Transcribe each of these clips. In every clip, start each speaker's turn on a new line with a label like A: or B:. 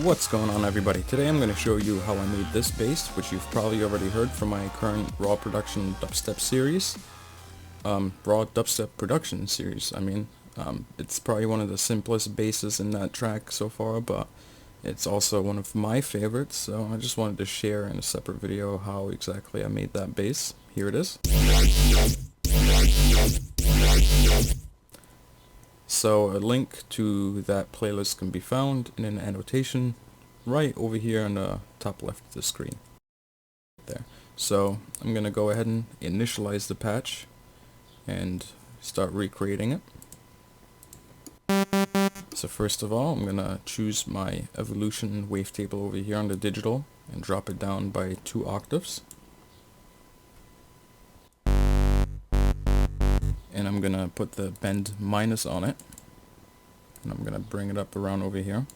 A: What's going on, everybody? Today I'm going to show you how I made this bass, which you've probably already heard from my current RAW production dubstep series. RAW Dubstep Production series, it's probably one of the simplest basses in that track so far, but it's also one of my favorites, so I just wanted to share in a separate video how exactly I made that bass. Here it is. So a link to that playlist can be found in an annotation right over here on the top left of the screen. There. So I'm going to go ahead and initialize the patch and start recreating it. So first of all, I'm going to choose my evolution wavetable over here on the digital and drop it down by 2 octaves. And I'm gonna put the bend minus on it, and I'm gonna bring it up around over here.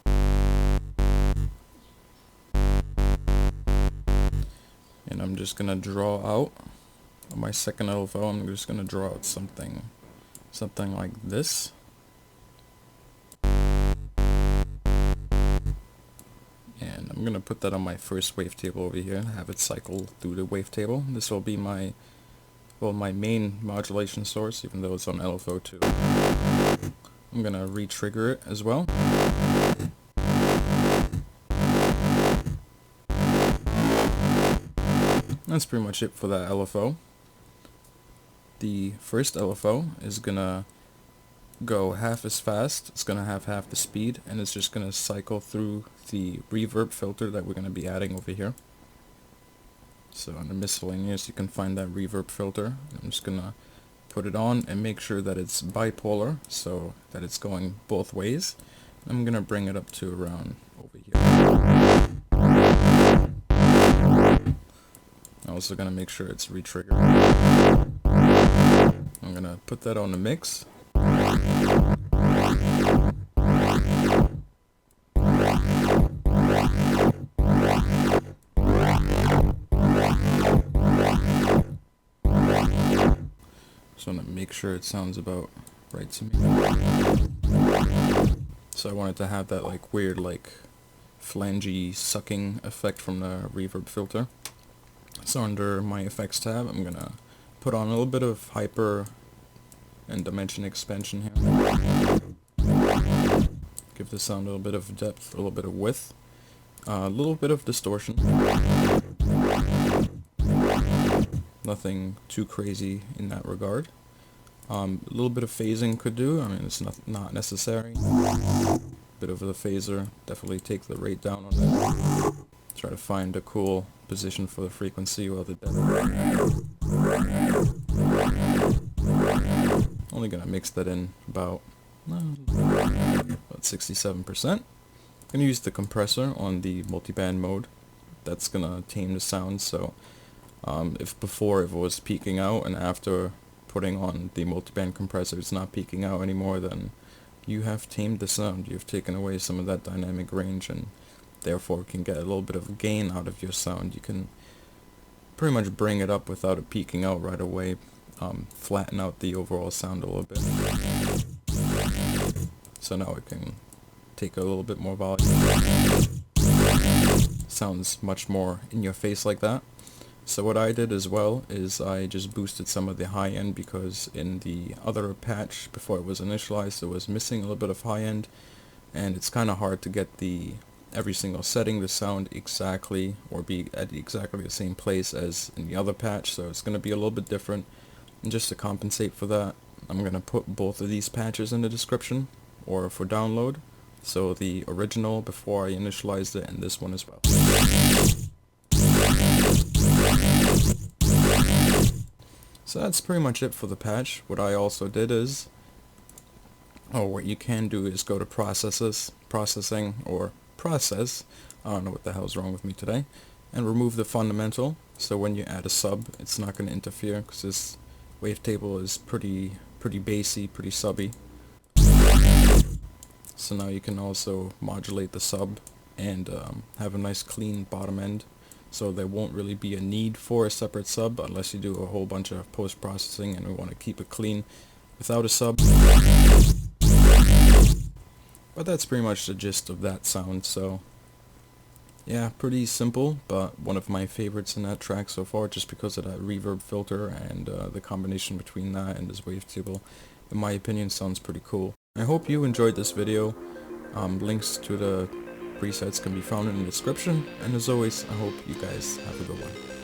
A: And I'm just gonna draw out on my second LFO. I'm just gonna draw out something like this. And I'm gonna put that on my first wavetable over here and have it cycle through the wavetable. This will be my main modulation source, even though it's on LFO 2. I'm gonna re-trigger it as well. That's pretty much it for that LFO. The first LFO is gonna go half as fast, it's gonna have half the speed, and it's just gonna cycle through the reverb filter that we're gonna be adding over here. So on the miscellaneous you can find that reverb filter. I'm just gonna put it on and make sure that it's bipolar, so that it's going both ways. I'm gonna bring it up to around over here. I'm also gonna make sure it's re-triggered. I'm gonna put that on the mix. So I'm going to make sure it sounds about right to me. So I wanted to have that weird flangey sucking effect from the reverb filter. So under my effects tab I'm going to put on a little bit of hyper and dimension expansion here. Give the sound a little bit of depth, a little bit of width, a little bit of distortion. Nothing too crazy in that regard. A little bit of phasing could do. It's not necessary. Bit of the phaser, definitely take the rate down on that. Try to find a cool position for the frequency while the depth. Only gonna mix that in about 67%. I'm gonna use the compressor on the multiband mode. That's gonna tame the sound, so if before it was peaking out and after putting on the multiband compressor it's not peaking out anymore, then you have tamed the sound. You've taken away some of that dynamic range and therefore can get a little bit of gain out of your sound. You can pretty much bring it up without it peaking out right away, flatten out the overall sound a little bit. So now it can take a little bit more volume. Sounds much more in your face like that. So what I did as well is I just boosted some of the high end, because in the other patch before it was initialized it was missing a little bit of high end, and it's kind of hard to get every single setting to sound exactly or be at exactly the same place as in the other patch, so it's going to be a little bit different. And just to compensate for that, I'm going to put both of these patches in the description or for download, so the original before I initialized it and this one as well. So that's pretty much it for the patch. What I also did is, what you can do is go to processing, or process, I don't know what the hell's wrong with me today, and remove the fundamental, so when you add a sub it's not going to interfere, because this wavetable is pretty bassy, pretty subby. So now you can also modulate the sub and have a nice clean bottom end. So there won't really be a need for a separate sub unless you do a whole bunch of post-processing and we want to keep it clean without a sub. But that's pretty much the gist of that sound. So Yeah, pretty simple, but one of my favorites in that track so far, just because of that reverb filter and the combination between that and this wavetable, in my opinion, sounds pretty cool. I hope you enjoyed this video. Links to the presets can be found in the description, and as always, I hope you guys have a good one.